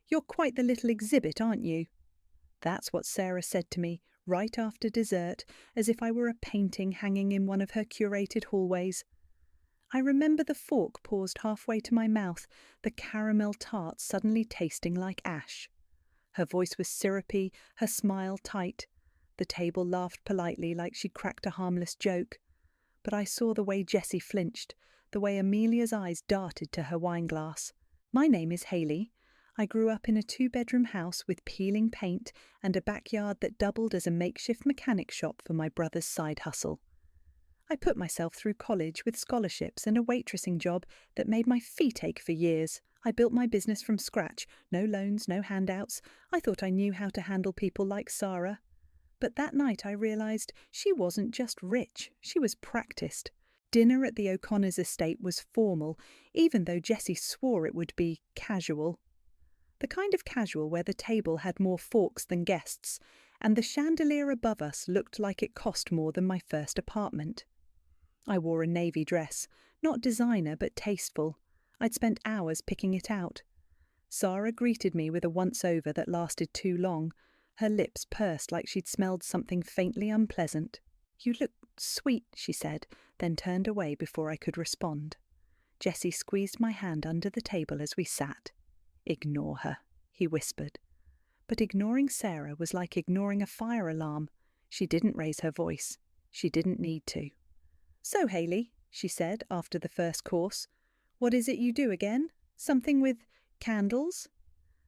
You're quite the little exhibit, aren't you?" That's what Sarah said to me right after dessert, as if I were a painting hanging in one of her curated hallways. I remember the fork paused halfway to my mouth, the caramel tart suddenly tasting like ash. Her voice was syrupy, her smile tight. The table laughed politely like she'd cracked a harmless joke. But I saw the way Jessie flinched, the way Amelia's eyes darted to her wineglass. "My name is Hayley. I grew up in a two-bedroom house with peeling paint and a backyard that doubled as a makeshift mechanic shop for my brother's side hustle. I put myself through college with scholarships and a waitressing job that made my feet ache for years. I built my business from scratch, no loans, no handouts. I thought I knew how to handle people like Sarah. But that night I realised she wasn't just rich, she was practised. Dinner at the O'Connors' estate was formal, even though Jessie swore it would be casual. The kind of casual where the table had more forks than guests, and the chandelier above us looked like it cost more than my first apartment. I wore a navy dress, not designer but tasteful. I'd spent hours picking it out. Sarah greeted me with a once-over that lasted too long. Her lips pursed like she'd smelled something faintly unpleasant. "You look sweet," she said, then turned away before I could respond. Jessie squeezed my hand under the table as we sat. "Ignore her," he whispered. But ignoring Sarah was like ignoring a fire alarm. She didn't raise her voice. She didn't need to. "So, Hayley," she said after the first course, "what is it you do again? Something with candles?"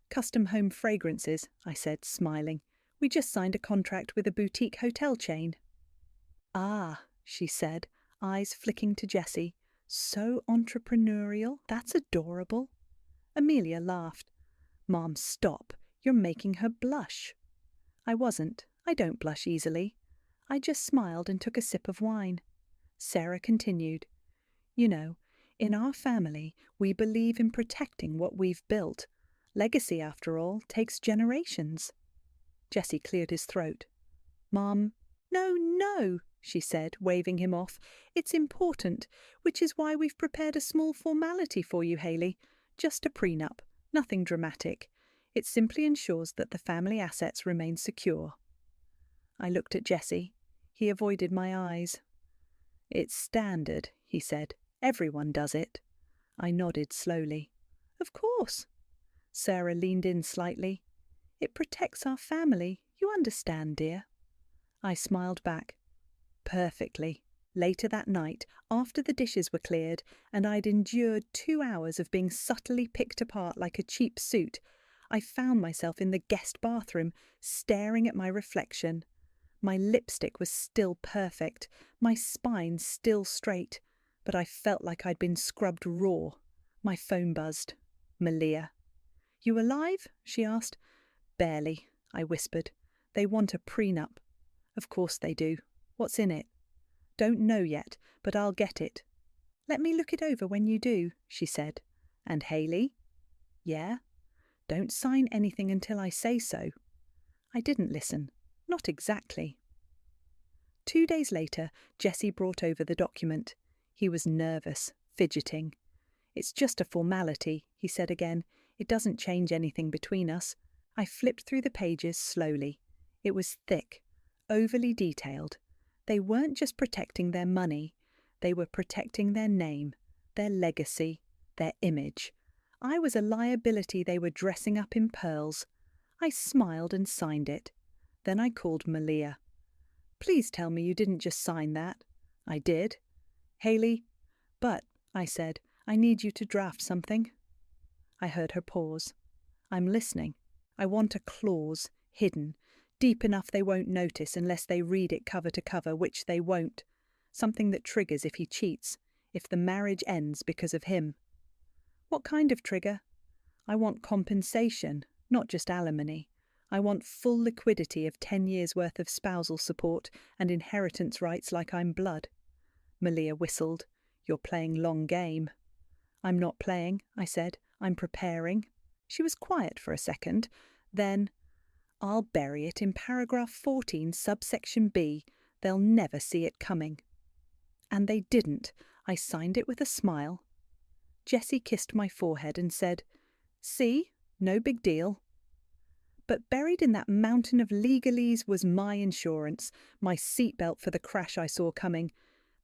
"Custom home fragrances," I said, smiling. "We just signed a contract with a boutique hotel chain." "Ah," she said, eyes flicking to Jessie. "So entrepreneurial. That's adorable." Amelia laughed. "Mom, stop. You're making her blush." I wasn't. I don't blush easily. I just smiled and took a sip of wine. Sarah continued. "You know, in our family, we believe in protecting what we've built. Legacy, after all, takes generations." Jessie cleared his throat. "Mom—" "No, no," she said, waving him off. "It's important, which is why we've prepared a small formality for you, Hayley. Just a prenup, nothing dramatic. It simply ensures that the family assets remain secure." I looked at Jessie. He avoided my eyes. "It's standard," he said. "Everyone does it." I nodded slowly. "Of course." Sarah leaned in slightly. "It protects our family. You understand, dear." I smiled back. "Perfectly." Later that night, after the dishes were cleared, and I'd endured 2 hours of being subtly picked apart like a cheap suit, I found myself in the guest bathroom, staring at my reflection. My lipstick was still perfect, my spine still straight, but I felt like I'd been scrubbed raw. My phone buzzed. Malia. "You alive?" she asked. "Barely," I whispered. "They want a prenup." "Of course they do. What's in it?" "Don't know yet, but I'll get it." "Let me look it over when you do," she said. "And Hayley?" "Yeah?" "Don't sign anything until I say so." I didn't listen. Not exactly. 2 days later, Jessie brought over the document. He was nervous, fidgeting. "It's just a formality," he said again. "It doesn't change anything between us." I flipped through the pages slowly. It was thick, overly detailed. They weren't just protecting their money. They were protecting their name, their legacy, their image. I was a liability they were dressing up in pearls. I smiled and signed it. Then I called Malia. "Please tell me you didn't just sign that." "I did." "Hayley—" "But," I said, "I need you to draft something." I heard her pause. "I'm listening. I want a clause, hidden, deep enough they won't notice unless they read it cover to cover, which they won't. Something that triggers if he cheats, if the marriage ends because of him." "What kind of trigger?" "I want compensation, not just alimony. I want full liquidity of 10 years' worth of spousal support and inheritance rights like I'm blood." Malia whistled. "You're playing long game." "I'm not playing," I said. "I'm preparing." She was quiet for a second. Then, "I'll bury it in paragraph 14, subsection B. They'll never see it coming." And they didn't. I signed it with a smile. Jessie kissed my forehead and said, "See? No big deal. But buried in that mountain of legalese was my insurance, my seatbelt for the crash I saw coming.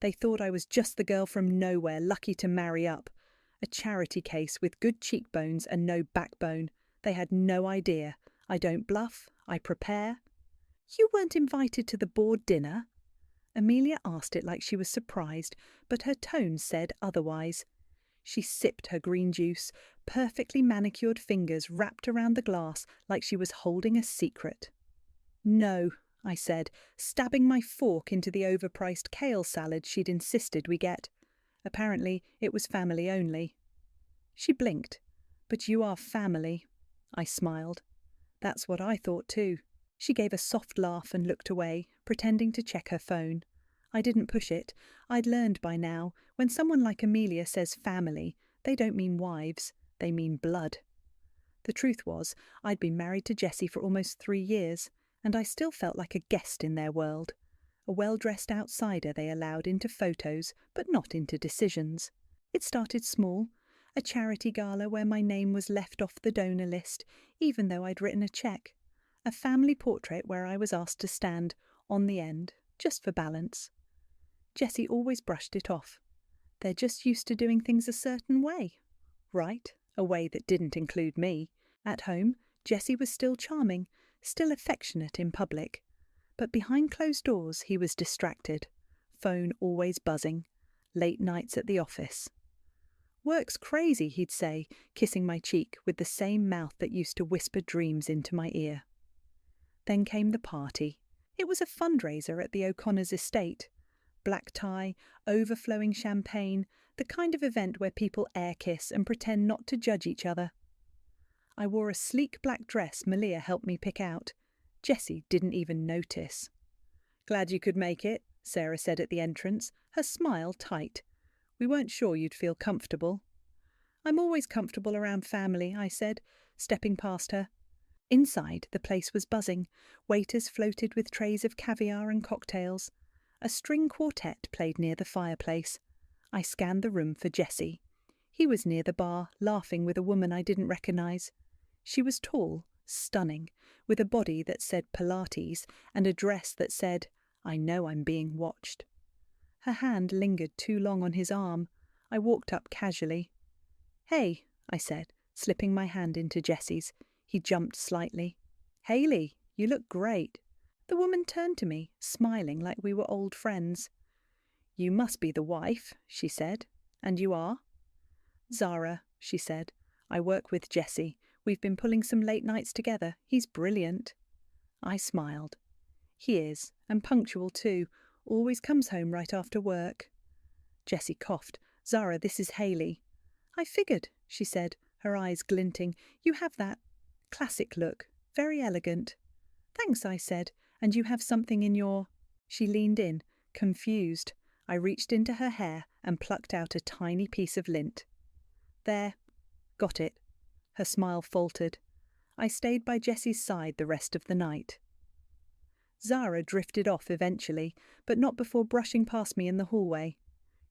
They thought I was just the girl from nowhere, lucky to marry up. A charity case with good cheekbones and no backbone. They had no idea. I don't bluff, I prepare. You weren't invited to the board dinner? Amelia asked it like she was surprised, but her tone said otherwise. She sipped her green juice, perfectly manicured fingers wrapped around the glass like she was holding a secret. No, I said, stabbing my fork into the overpriced kale salad she'd insisted we get. Apparently, it was family only. She blinked. But you are family. I smiled. That's what I thought too. She gave a soft laugh and looked away, pretending to check her phone. I didn't push it. I'd learned by now, when someone like Amelia says family, they don't mean wives, they mean blood. The truth was, I'd been married to Jessie for almost 3 years, and I still felt like a guest in their world. A well-dressed outsider they allowed into photos, but not into decisions. It started small, a charity gala where my name was left off the donor list, even though I'd written a cheque. A family portrait where I was asked to stand, on the end, just for balance. Jessie always brushed it off. They're just used to doing things a certain way. Right, a way that didn't include me. At home, Jessie was still charming, still affectionate in public. But behind closed doors he was distracted. Phone always buzzing. Late nights at the office. Work's crazy, he'd say, kissing my cheek with the same mouth that used to whisper dreams into my ear. Then came the party. It was a fundraiser at the O'Connor's estate. Black tie, overflowing champagne, the kind of event where people air kiss and pretend not to judge each other. I wore a sleek black dress Malia helped me pick out. Jessie didn't even notice. Glad you could make it, Sarah said at the entrance, her smile tight. We weren't sure you'd feel comfortable. I'm always comfortable around family, I said, stepping past her. Inside, the place was buzzing. Waiters floated with trays of caviar and cocktails. A string quartet played near the fireplace. I scanned the room for Jessie. He was near the bar, laughing with a woman I didn't recognise. She was tall, stunning, with a body that said Pilates and a dress that said, I know I'm being watched. Her hand lingered too long on his arm. I walked up casually. Hey, I said, slipping my hand into Jessie's. He jumped slightly. Hayley, you look great. The woman turned to me, smiling like we were old friends. You must be the wife, she said. And you are? Zara, she said. I work with Jessie. We've been pulling some late nights together. He's brilliant. I smiled. He is, and punctual too. Always comes home right after work. Jessie coughed. Zara, this is Hayley. I figured, she said, her eyes glinting. You have that classic look. Very elegant. Thanks, I said. And you have something in your... She leaned in, confused. I reached into her hair and plucked out a tiny piece of lint. There. Got it. Her smile faltered. I stayed by Jessie's side the rest of the night. Zara drifted off eventually, but not before brushing past me in the hallway.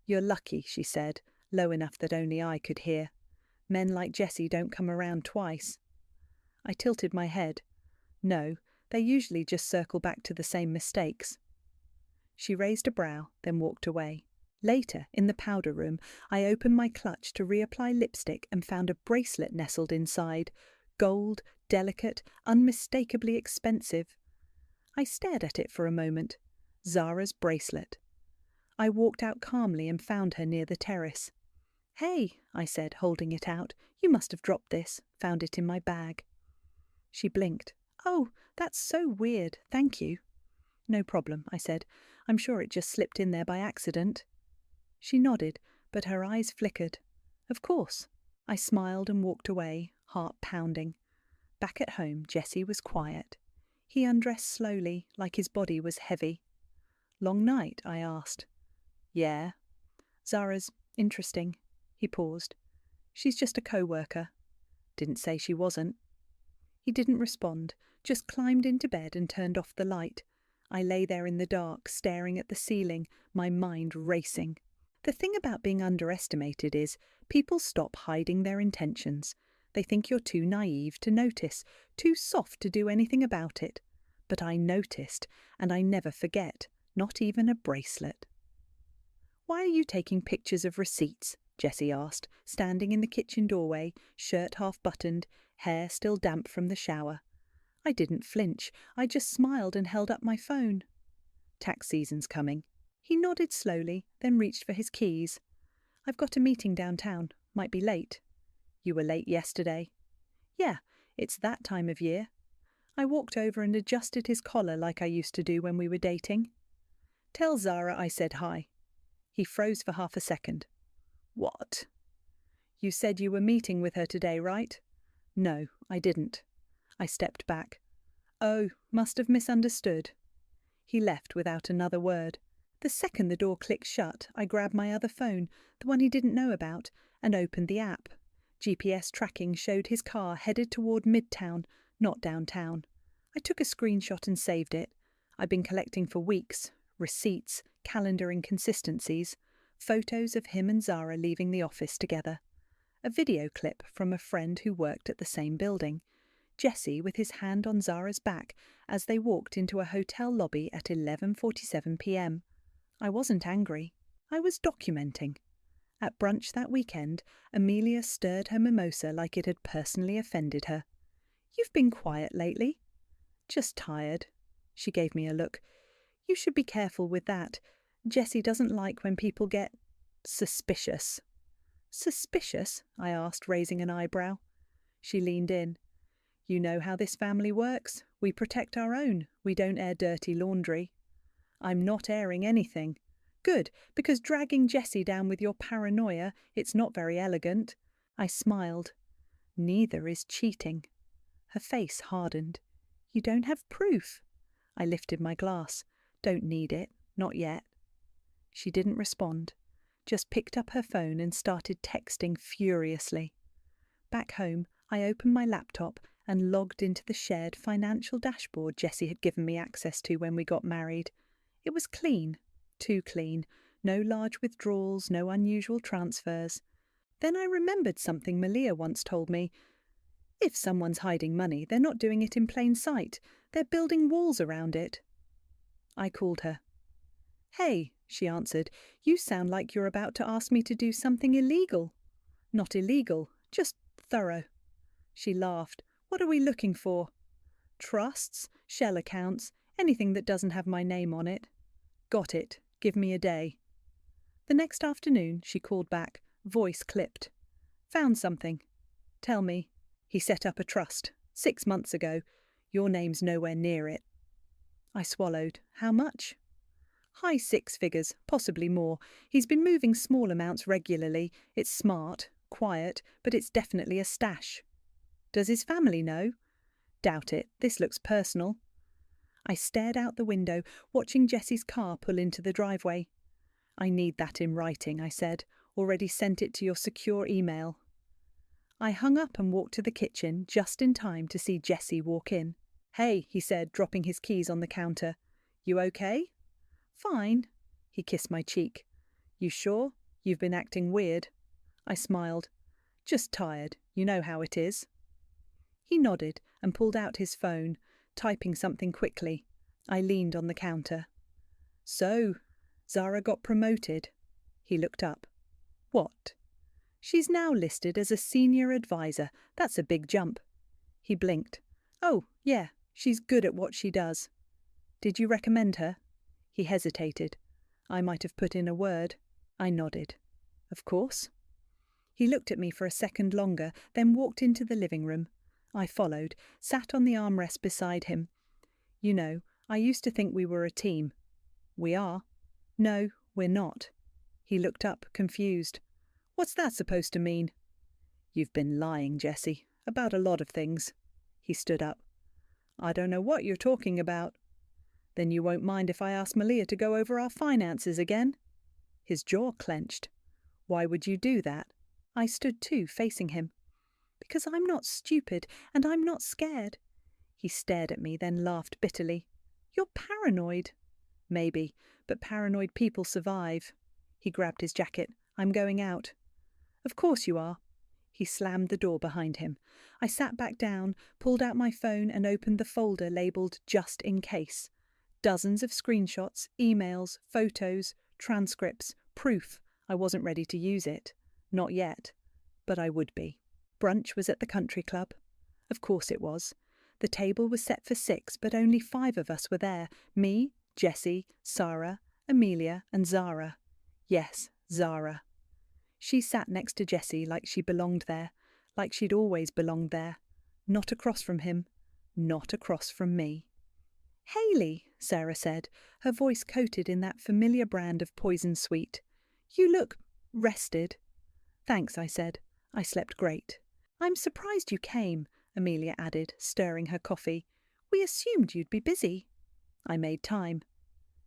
You're lucky, she said, low enough that only I could hear. Men like Jessie don't come around twice. I tilted my head. No, they usually just circle back to the same mistakes. She raised a brow, then walked away. Later, in the powder room, I opened my clutch to reapply lipstick and found a bracelet nestled inside. Gold, delicate, unmistakably expensive. I stared at it for a moment. Zara's bracelet. I walked out calmly and found her near the terrace. Hey, I said, holding it out. You must have dropped this. Found it in my bag. She blinked. Oh, that's so weird. Thank you. No problem, I said. I'm sure it just slipped in there by accident. She nodded, but her eyes flickered. Of course. I smiled and walked away, heart pounding. Back at home, Jessie was quiet. He undressed slowly, like his body was heavy. Long night, I asked. Yeah. Zara's interesting. He paused. She's just a co-worker. Didn't say she wasn't. He didn't respond, just climbed into bed and turned off the light. I lay there in the dark, staring at the ceiling, my mind racing. The thing about being underestimated is people stop hiding their intentions. They think you're too naive to notice, too soft to do anything about it. But I noticed, and I never forget, not even a bracelet. "Why are you taking pictures of receipts?" Jessie asked, standing in the kitchen doorway, shirt half buttoned, hair still damp from the shower. I didn't flinch. I just smiled and held up my phone. "Tax season's coming." He nodded slowly, then reached for his keys. "I've got a meeting downtown. Might be late." "You were late yesterday." "Yeah, it's that time of year." I walked over and adjusted his collar like I used to do when we were dating. "Tell Zara I said hi." He froze for half a second. "What?" "You said you were meeting with her today, right?" "No, I didn't." I stepped back. "Oh, must have misunderstood." He left without another word. The second the door clicked shut, I grabbed my other phone, the one he didn't know about, and opened the app. GPS tracking showed his car headed toward Midtown, not downtown. I took a screenshot and saved it. I'd been collecting for weeks. Receipts, calendar inconsistencies, photos of him and Zara leaving the office together. A video clip from a friend who worked at the same building. Jesse with his hand on Zara's back as they walked into a hotel lobby at 11:47 p.m. I wasn't angry. I was documenting. At brunch that weekend, Amelia stirred her mimosa like it had personally offended her. "You've been quiet lately." "Just tired." She gave me a look. "You should be careful with that. Jessie doesn't like when people get suspicious." "Suspicious?" I asked, raising an eyebrow. She leaned in. "You know how this family works. We protect our own. We don't air dirty laundry." "I'm not airing anything." "Good, because dragging Jessie down with your paranoia, it's not very elegant." I smiled. "Neither is cheating." Her face hardened. "You don't have proof." I lifted my glass. "Don't need it. Not yet." She didn't respond, just picked up her phone and started texting furiously. Back home, I opened my laptop and logged into the shared financial dashboard Jessie had given me access to when we got married. It was clean. Too clean. No large withdrawals, no unusual transfers. Then I remembered something Malia once told me. If someone's hiding money, they're not doing it in plain sight. They're building walls around it. I called her. "Hey," she answered, "you sound like you're about to ask me to do something illegal." "Not illegal, just thorough." She laughed. "What are we looking for?" "Trusts, shell accounts, anything that doesn't have my name on it." "Got it. Give me a day." The next afternoon she called back, voice clipped. "Found something." "Tell me." "He set up a trust 6 months ago. Your name's nowhere near it." I swallowed. "How much?" "High 6 figures, possibly more. He's been moving small amounts regularly. It's smart, quiet, but it's definitely a stash." "Does his family know?" "Doubt it. This looks personal." I stared out the window, watching Jessie's car pull into the driveway. "I need that in writing," I said. "Already sent it to your secure email." I hung up and walked to the kitchen just in time to see Jessie walk in. "Hey," he said, dropping his keys on the counter. "You okay?" "Fine." He kissed my cheek. "You sure? You've been acting weird." I smiled. "Just tired. You know how it is." He nodded and pulled out his phone, typing something quickly. I leaned on the counter. "So, Zara got promoted." He looked up. "What?" "She's now listed as a senior advisor. That's a big jump." He blinked. "Oh, yeah, she's good at what she does." "Did you recommend her?" He hesitated. I might have put in a word. I nodded. "Of course." He looked at me for a second longer, then walked into the living room. I followed, sat on the armrest beside him. "You know, I used to think we were a team." "We are." "No, we're not." He looked up, confused. "What's that supposed to mean?" "You've been lying, Jessie, about a lot of things." He stood up. "I don't know what you're talking about." "Then you won't mind if I ask Malia to go over our finances again?" His jaw clenched. "Why would you do that?" I stood too, facing him. "Because I'm not stupid, and I'm not scared." He stared at me, then laughed bitterly. "You're paranoid." "Maybe, but paranoid people survive." He grabbed his jacket. "I'm going out." "Of course you are." He slammed the door behind him. I sat back down, pulled out my phone and opened the folder labelled Just in Case. Dozens of screenshots, emails, photos, transcripts, proof. I wasn't ready to use it. Not yet. But I would be. Brunch was at the country club. Of course it was. The table was set for 6, but only 5 of us were there. Me, Jessie, Sarah, Amelia and Zara. Yes, Zara. She sat next to Jessie like she belonged there, like she'd always belonged there. Not across from him, not across from me. "Hayley," Sarah said, her voice coated in that familiar brand of poison sweet. "You look rested." "Thanks," I said. "I slept great." "I'm surprised you came," Amelia added, stirring her coffee. "We assumed you'd be busy." I made time.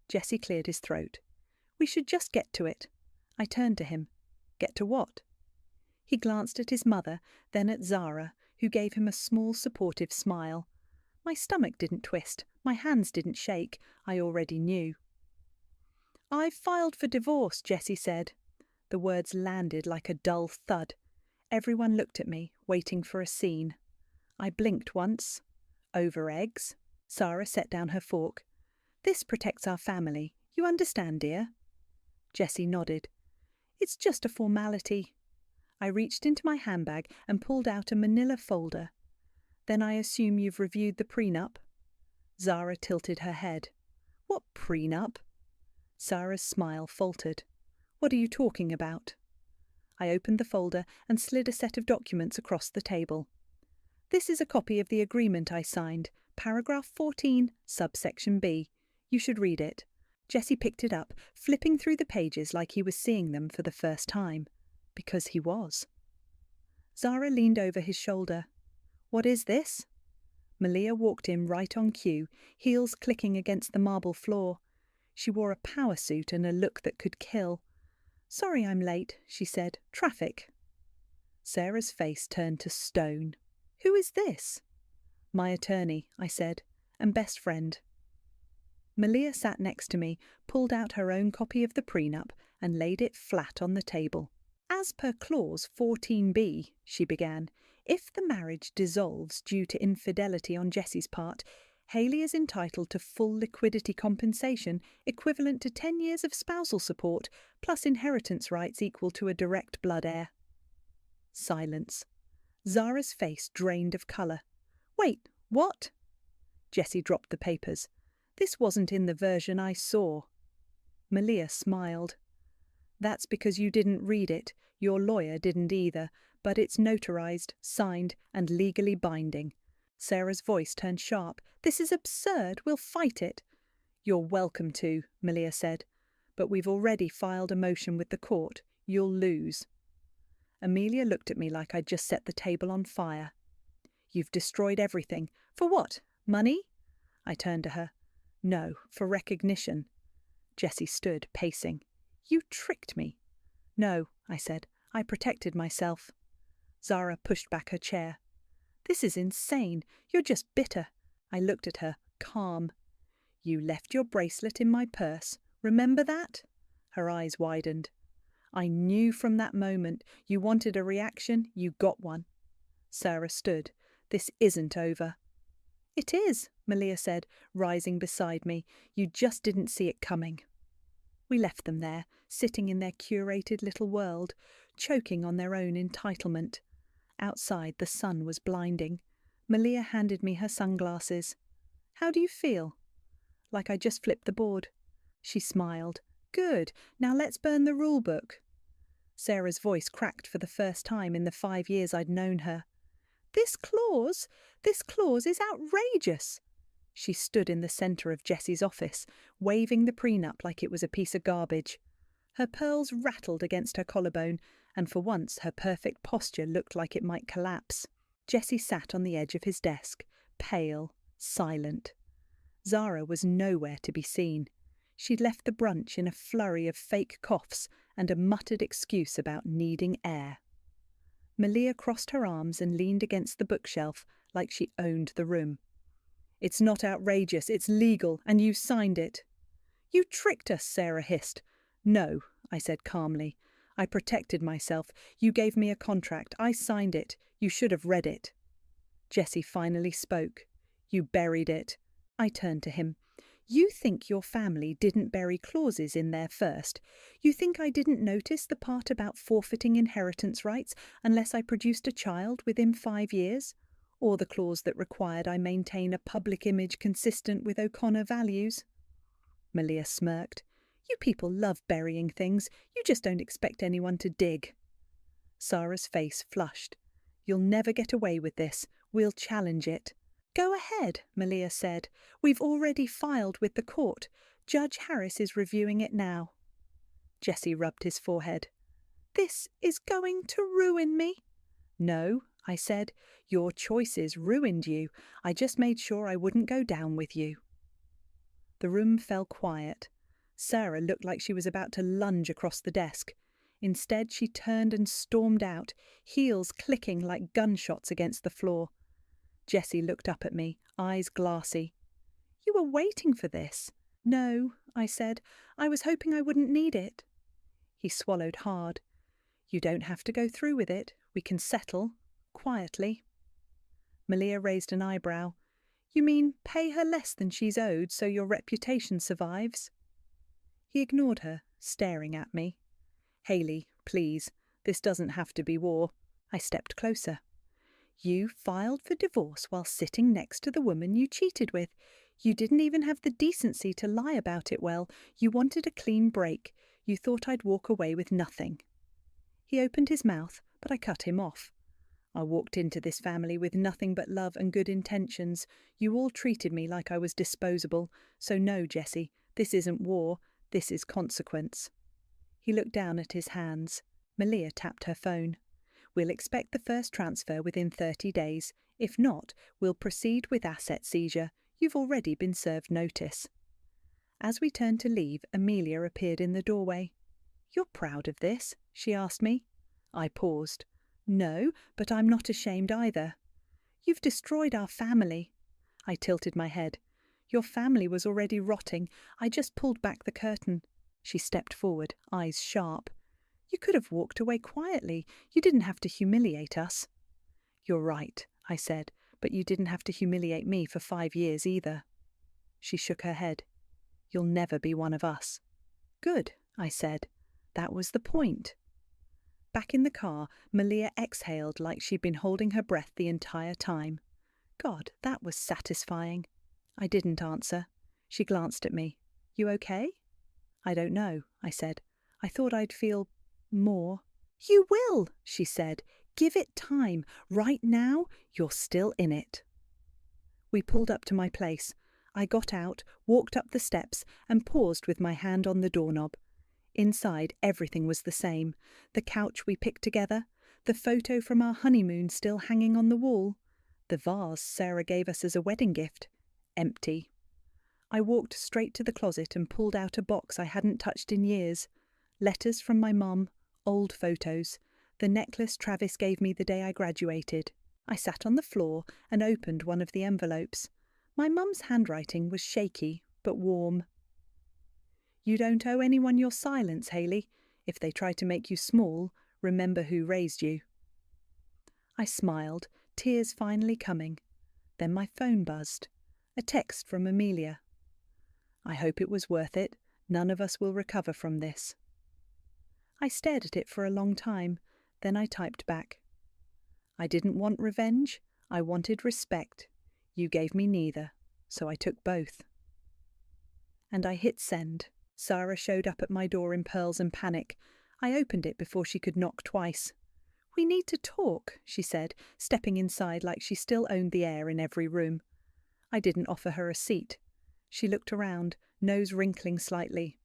Jessie cleared his throat. "We should just get to it." I turned to him. "Get to what?" He glanced at his mother, then at Zara, who gave him a small supportive smile. My stomach didn't twist, my hands didn't shake. I already knew. "I've filed for divorce," Jessie said. The words landed like a dull thud. Everyone looked at me, waiting for a scene. I blinked once. "Over eggs?" Sarah set down her fork. "This protects our family. You understand, dear?" Jessie nodded. "It's just a formality." I reached into my handbag and pulled out a manila folder. "Then I assume you've reviewed the prenup?" Zara tilted her head. "What prenup?" Sarah's smile faltered. "What are you talking about?" I opened the folder and slid a set of documents across the table. "This is a copy of the agreement I signed, paragraph 14, subsection B. You should read it." Jessie picked it up, flipping through the pages like he was seeing them for the first time. Because he was. Zara leaned over his shoulder. "What is this?" Malia walked in right on cue, heels clicking against the marble floor. She wore a power suit and a look that could kill. "Sorry I'm late," she said. "Traffic." Sarah's face turned to stone. "Who is this?" "My attorney," I said, "and best friend." Malia sat next to me, pulled out her own copy of the prenup and laid it flat on the table. "As per clause 14b," she began, "if the marriage dissolves due to infidelity on Jessie's part, Hayley is entitled to full liquidity compensation equivalent to 10 years of spousal support, plus inheritance rights equal to a direct blood heir." Silence. Zara's face drained of colour. "Wait, what?" Jessie dropped the papers. "This wasn't in the version I saw." Malia smiled. "That's because you didn't read it. Your lawyer didn't either. But it's notarized, signed, and legally binding." Sarah's voice turned sharp. "This is absurd. We'll fight it." "You're welcome to," Malia said. "But we've already filed a motion with the court. You'll lose." Amelia looked at me like I'd just set the table on fire. "You've destroyed everything. For what? Money?" I turned to her. "No, for recognition." Jessie stood, pacing. "You tricked me." "No," I said. "I protected myself." Zara pushed back her chair. "This is insane. You're just bitter." I looked at her, calm. "You left your bracelet in my purse. Remember that?" Her eyes widened. "I knew from that moment. You wanted a reaction. You got one." Sarah stood. "This isn't over." "It is," Malia said, rising beside me. "You just didn't see it coming." We left them there, sitting in their curated little world, choking on their own entitlement. Outside, the sun was blinding. Malia handed me her sunglasses. "How do you feel?" "Like I just flipped the board." She smiled. "Good. Now let's burn the rule book." Sarah's voice cracked for the first time in the 5 years I'd known her. This clause is outrageous." She stood in the centre of Jessie's office, waving the prenup like it was a piece of garbage. Her pearls rattled against her collarbone, and for once her perfect posture looked like it might collapse. Jessie sat on the edge of his desk, pale, silent. Zara was nowhere to be seen. She'd left the brunch in a flurry of fake coughs and a muttered excuse about needing air. Malia crossed her arms and leaned against the bookshelf like she owned the room. "It's not outrageous, it's legal, and you signed it." "You tricked us," Sarah hissed. "No," I said calmly. I protected myself. You gave me a contract. I signed it. You should have read it. Jessie finally spoke. You buried it. I turned to him. You think your family didn't bury clauses in there first? You think I didn't notice the part about forfeiting inheritance rights unless I produced a child within 5 years? Or the clause that required I maintain a public image consistent with O'Connor values? Malia smirked. You people love burying things. You just don't expect anyone to dig. Sarah's face flushed. You'll never get away with this. We'll challenge it. Go ahead, Malia said. We've already filed with the court. Judge Harris is reviewing it now. Jessie rubbed his forehead. This is going to ruin me. No, I said. Your choices ruined you. I just made sure I wouldn't go down with you. The room fell quiet. Sarah looked like she was about to lunge across the desk. Instead, she turned and stormed out, heels clicking like gunshots against the floor. Jessie looked up at me, eyes glassy. You were waiting for this. No, I said. I was hoping I wouldn't need it. He swallowed hard. You don't have to go through with it. We can settle. Quietly. Malia raised an eyebrow. You mean pay her less than she's owed so your reputation survives? He ignored her, staring at me. Hayley, please. This doesn't have to be war. I stepped closer. You filed for divorce while sitting next to the woman you cheated with. You didn't even have the decency to lie about it well. You wanted a clean break. You thought I'd walk away with nothing. He opened his mouth, but I cut him off. I walked into this family with nothing but love and good intentions. You all treated me like I was disposable. So no, Jessie, this isn't war. This is consequence. He looked down at his hands. Malia tapped her phone. We'll expect the first transfer within 30 days. If not, we'll proceed with asset seizure. You've already been served notice. As we turned to leave, Amelia appeared in the doorway. You're proud of this? She asked me. I paused. No, but I'm not ashamed either. You've destroyed our family. I tilted my head. Your family was already rotting. I just pulled back the curtain. She stepped forward, eyes sharp. You could have walked away quietly. You didn't have to humiliate us. You're right, I said, but you didn't have to humiliate me for 5 years either. She shook her head. You'll never be one of us. Good, I said. That was the point. Back in the car, Malia exhaled like she'd been holding her breath the entire time. God, that was satisfying. I didn't answer. She glanced at me. You okay? I don't know, I said. I thought I'd feel more. You will, she said. Give it time. Right now, you're still in it. We pulled up to my place. I got out, walked up the steps, and paused with my hand on the doorknob. Inside, everything was the same. The couch we picked together, the photo from our honeymoon still hanging on the wall, the vase Sarah gave us as a wedding gift. Empty. I walked straight to the closet and pulled out a box I hadn't touched in years. Letters from my mum, old photos, the necklace Travis gave me the day I graduated. I sat on the floor and opened one of the envelopes. My mum's handwriting was shaky, but warm. You don't owe anyone your silence, Hayley. If they try to make you small, remember who raised you. I smiled, tears finally coming. Then my phone buzzed. A text from Amelia. I hope it was worth it. None of us will recover from this. I stared at it for a long time. Then I typed back. I didn't want revenge. I wanted respect. You gave me neither, so I took both. And I hit send. Sarah showed up at my door in pearls and panic. I opened it before she could knock twice. We need to talk, she said, stepping inside like she still owned the air in every room. I didn't offer her a seat. She looked around, nose wrinkling slightly.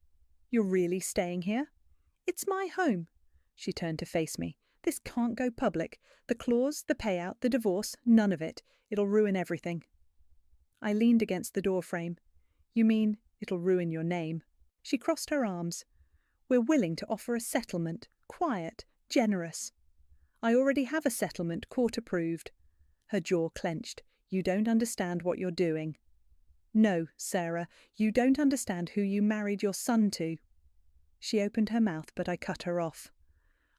You're really staying here? It's my home. She turned to face me. This can't go public. The clause, the payout, the divorce, none of it. It'll ruin everything. I leaned against the doorframe. You mean it'll ruin your name? She crossed her arms. We're willing to offer a settlement, quiet, generous. I already have a settlement, court approved. Her jaw clenched. You don't understand what you're doing. No, Sarah, you don't understand who you married your son to. She opened her mouth, but I cut her off.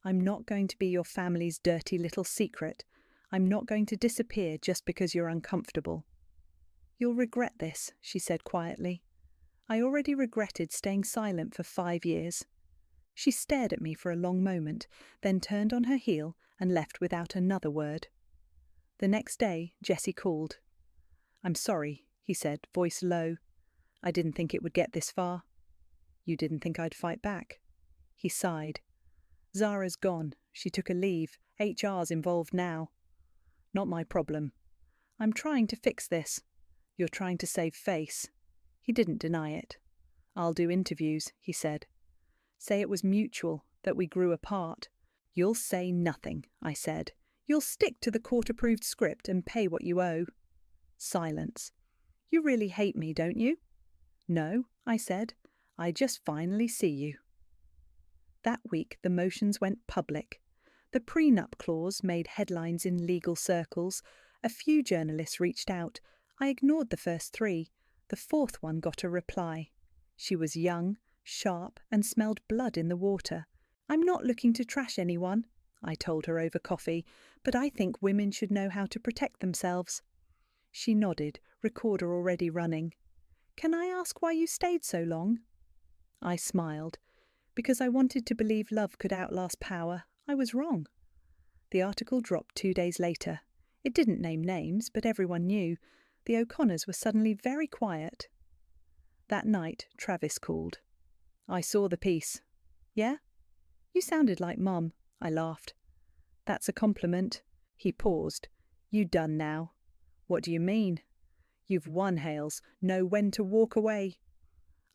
I'm not going to be your family's dirty little secret. I'm not going to disappear just because you're uncomfortable." "You'll regret this," she said quietly. I already regretted staying silent for 5 years. She stared at me for a long moment, then turned on her heel and left without another word. The next day, Jesse called. "I'm sorry," he said, voice low. "I didn't think it would get this far." "You didn't think I'd fight back?" He sighed. "Zara's gone. She took a leave. HR's involved now." "Not my problem. I'm trying to fix this." "You're trying to save face." He didn't deny it. "I'll do interviews," he said. "Say it was mutual, that we grew apart." "You'll say nothing," I said. "You'll stick to the court-approved script and pay what you owe." Silence. "You really hate me, don't you?" "No," I said. "I just finally see you." That week the motions went public. The prenup clause made headlines in legal circles. A few journalists reached out. I ignored the first 3. The 4th one got a reply. She was young, sharp, and smelled blood in the water. "I'm not looking to trash anyone," I told her over coffee, "but I think women should know how to protect themselves." She nodded, recorder already running. "Can I ask why you stayed so long?" I smiled. "Because I wanted to believe love could outlast power. I was wrong." The article dropped 2 days later. It didn't name names, but everyone knew. The O'Connors were suddenly very quiet. That night, Travis called. "I saw the piece." "Yeah?" "You sounded like Mum." I laughed. "That's a compliment." He paused. "You done now?" "What do you mean?" "You've won, Hales. Know when to walk away."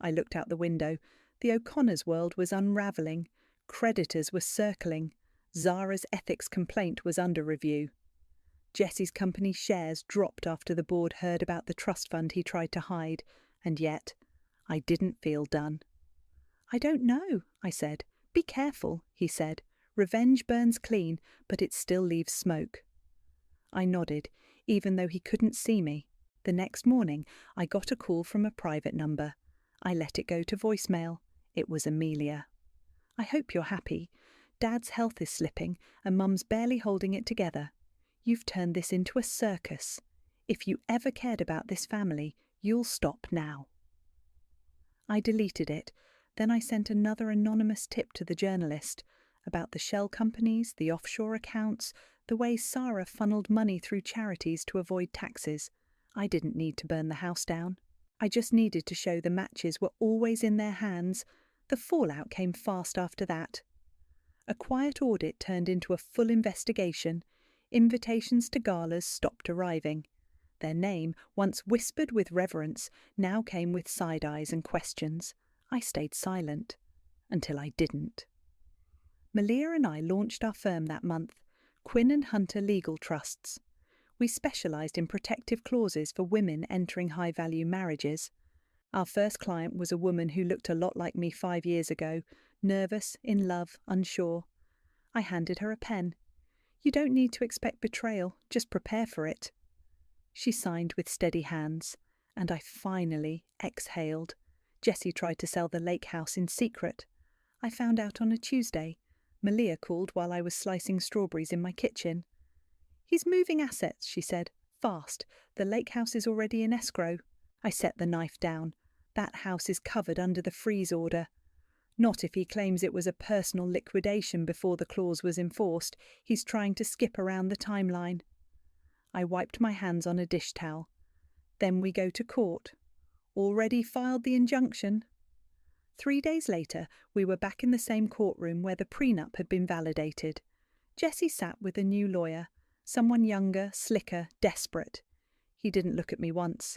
I looked out the window. The O'Connors' world was unravelling. Creditors were circling. Zara's ethics complaint was under review. Jesse's company shares dropped after the board heard about the trust fund he tried to hide, and yet I didn't feel done. "I don't know," I said. "Be careful," he said. "Revenge burns clean, but it still leaves smoke." I nodded, even though he couldn't see me. The next morning, I got a call from a private number. I let it go to voicemail. It was Amelia. "I hope you're happy. Dad's health is slipping, and Mum's barely holding it together. You've turned this into a circus. If you ever cared about this family, you'll stop now." I deleted it. Then I sent another anonymous tip to the journalist about the shell companies, the offshore accounts, the way Sarah funneled money through charities to avoid taxes. I didn't need to burn the house down. I just needed to show the matches were always in their hands. The fallout came fast after that. A quiet audit turned into a full investigation. Invitations to galas stopped arriving. Their name, once whispered with reverence, now came with side eyes and questions. I stayed silent. Until I didn't. Malia and I launched our firm that month, Quinn and Hunter Legal Trusts. We specialised in protective clauses for women entering high-value marriages. Our first client was a woman who looked a lot like me 5 years ago, nervous, in love, unsure. I handed her a pen. "You don't need to expect betrayal, just prepare for it." She signed with steady hands, and I finally exhaled. Jessie tried to sell the lake house in secret. I found out on a Tuesday. Malia called while I was slicing strawberries in my kitchen. "He's moving assets," she said. "Fast. The lake house is already in escrow." I set the knife down. "That house is covered under the freeze order." "Not if he claims it was a personal liquidation before the clause was enforced. He's trying to skip around the timeline." I wiped my hands on a dish towel. "Then we go to court." "Already filed the injunction." 3 days later, we were back in the same courtroom where the prenup had been validated. Jessie sat with a new lawyer, someone younger, slicker, desperate. He didn't look at me once.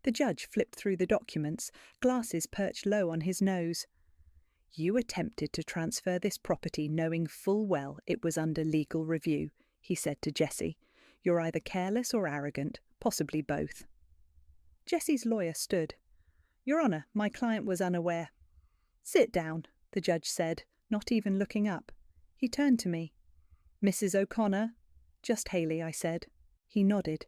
The judge flipped through the documents, glasses perched low on his nose. "You attempted to transfer this property knowing full well it was under legal review," he said to Jessie. "You're either careless or arrogant, possibly both." Jessie's lawyer stood. "Your Honour, my client was unaware." "Sit down," the judge said, not even looking up. He turned to me. "Mrs. O'Connor?" "Just Haley," I said. He nodded.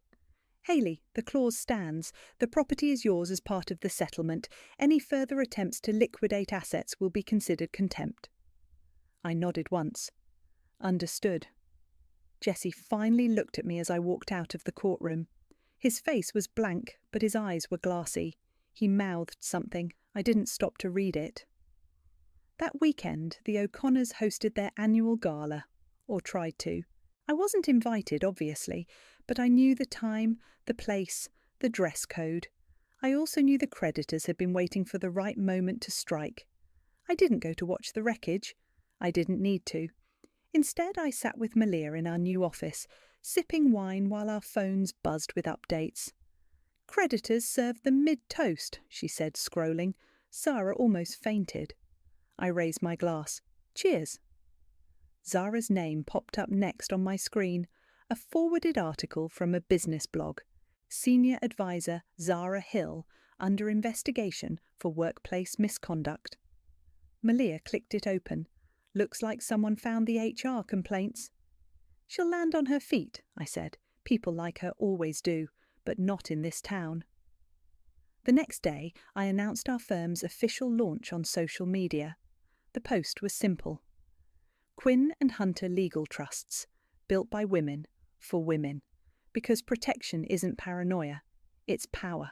"Haley, the clause stands. The property is yours as part of the settlement. Any further attempts to liquidate assets will be considered contempt." I nodded once. Understood. Jesse finally looked at me as I walked out of the courtroom. His face was blank, but his eyes were glassy. He mouthed something. I didn't stop to read it. That weekend, the O'Connors hosted their annual gala, or tried to. I wasn't invited, obviously, but I knew the time, the place, the dress code. I also knew the creditors had been waiting for the right moment to strike. I didn't go to watch the wreckage. I didn't need to. Instead, I sat with Malia in our new office, sipping wine while our phones buzzed with updates. Creditors served them mid-toast, she said, scrolling. Zara almost fainted. I raised my glass. Cheers. Zara's name popped up next on my screen, a forwarded article from a business blog. Senior Advisor Zara Hill under investigation for workplace misconduct. Malia clicked it open. Looks like someone found the HR complaints. She'll land on her feet, I said. People like her always do, but not in this town. The next day, I announced our firm's official launch on social media. The post was simple. Quinn and Hunter Legal Trusts, built by women, for women, because protection isn't paranoia, it's power.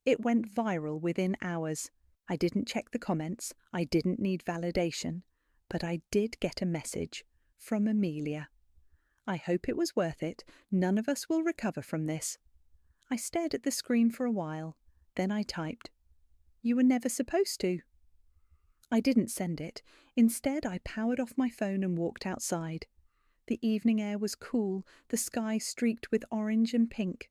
It went viral within hours. I didn't check the comments, I didn't need validation, but I did get a message from Amelia. I hope it was worth it. None of us will recover from this. I stared at the screen for a while, then I typed, "You were never supposed to." I didn't send it. Instead, I powered off my phone and walked outside. The evening air was cool, the sky streaked with orange and pink.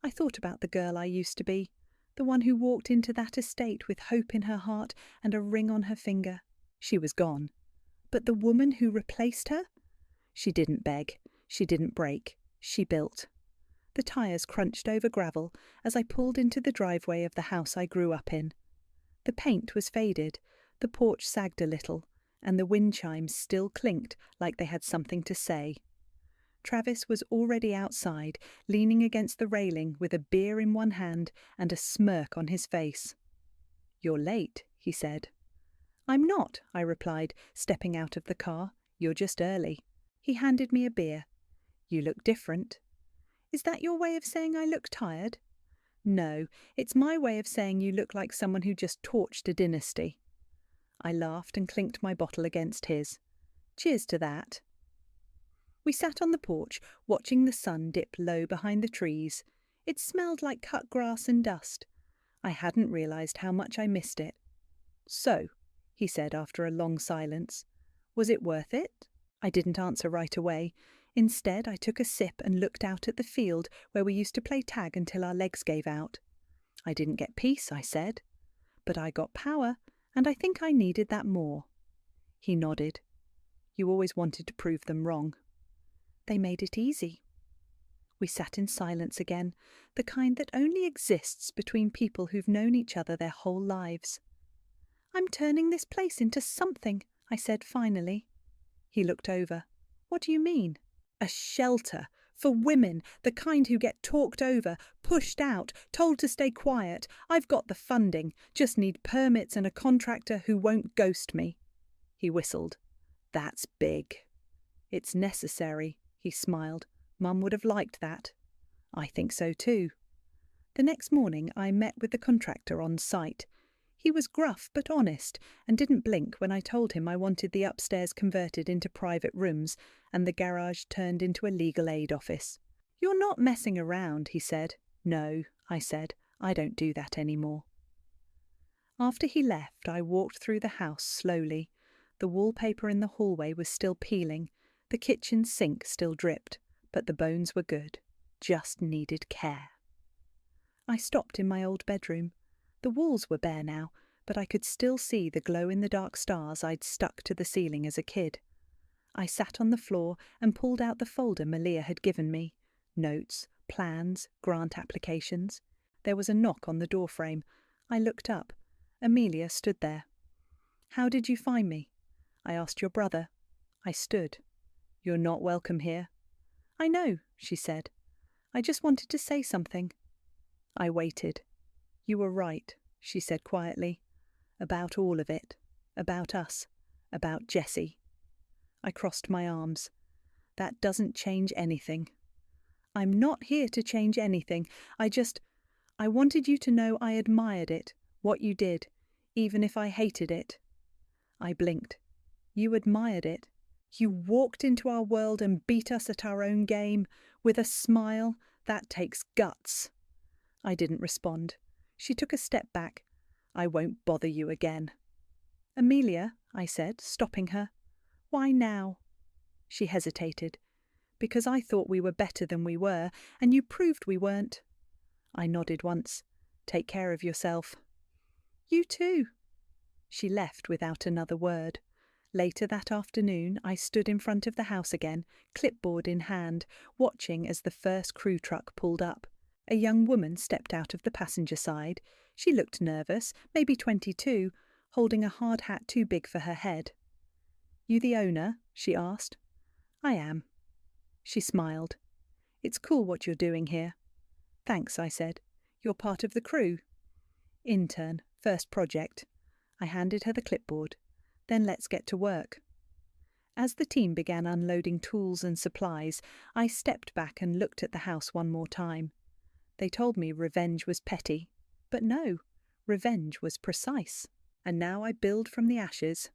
I thought about the girl I used to be, the one who walked into that estate with hope in her heart and a ring on her finger. She was gone. But the woman who replaced her? She didn't beg. She didn't break. She built. The tyres crunched over gravel as I pulled into the driveway of the house I grew up in. The paint was faded, the porch sagged a little, and the wind chimes still clinked like they had something to say. Travis was already outside, leaning against the railing with a beer in one hand and a smirk on his face. "You're late," he said. "I'm not," I replied, stepping out of the car. "You're just early." He handed me a beer. "You look different." "Is that your way of saying I look tired?" "No, it's my way of saying you look like someone who just torched a dynasty." I laughed and clinked my bottle against his. "Cheers to that." We sat on the porch, watching the sun dip low behind the trees. It smelled like cut grass and dust. I hadn't realised how much I missed it. "So," he said after a long silence, "was it worth it?" I didn't answer right away. Instead, I took a sip and looked out at the field where we used to play tag until our legs gave out. "I didn't get peace," I said, "but I got power, and I think I needed that more." He nodded. "You always wanted to prove them wrong." "They made it easy." We sat in silence again, the kind that only exists between people who've known each other their whole lives. "I'm turning this place into something," I said finally. He looked over. "What do you mean?" "A shelter. For women, the kind who get talked over, pushed out, told to stay quiet. I've got the funding, just need permits and a contractor who won't ghost me." He whistled. "That's big." "It's necessary," he smiled. "Mum would have liked that." "I think so too." The next morning I met with the contractor on site. He was gruff but honest and didn't blink when I told him I wanted the upstairs converted into private rooms and the garage turned into a legal aid office. "You're not messing around," he said. "No," I said. "I don't do that anymore." After he left, I walked through the house slowly. The wallpaper in the hallway was still peeling. The kitchen sink still dripped, but the bones were good. Just needed care. I stopped in my old bedroom. The walls were bare now, but I could still see the glow-in-the-dark stars I'd stuck to the ceiling as a kid. I sat on the floor and pulled out the folder Malia had given me. Notes, plans, grant applications. There was a knock on the doorframe. I looked up. Amelia stood there. "How did you find me?" "I asked your brother." I stood. "You're not welcome here." "I know," she said. "I just wanted to say something." I waited. "You were right," she said quietly. "About all of it. About us. About Jessie." I crossed my arms. That doesn't change anything. I'm not here to change anything. I wanted you to know I admired it, what you did, even if I hated it. I blinked. You admired it. You walked into our world and beat us at our own game, with a smile. That takes guts. I didn't respond. She took a step back. I won't bother you again. Amelia, I said, stopping her. Why now? She hesitated. Because I thought we were better than we were, and you proved we weren't. I nodded once. Take care of yourself. You too. She left without another word. Later that afternoon, I stood in front of the house again, clipboard in hand, watching as the first crew truck pulled up. A young woman stepped out of the passenger side. She looked nervous, maybe 22, holding a hard hat too big for her head. You the owner? She asked. I am. She smiled. It's cool what you're doing here. Thanks, I said. You're part of the crew. Intern, first project. I handed her the clipboard. Then let's get to work. As the team began unloading tools and supplies, I stepped back and looked at the house one more time. They told me revenge was petty. But no, revenge was precise. And now I build from the ashes.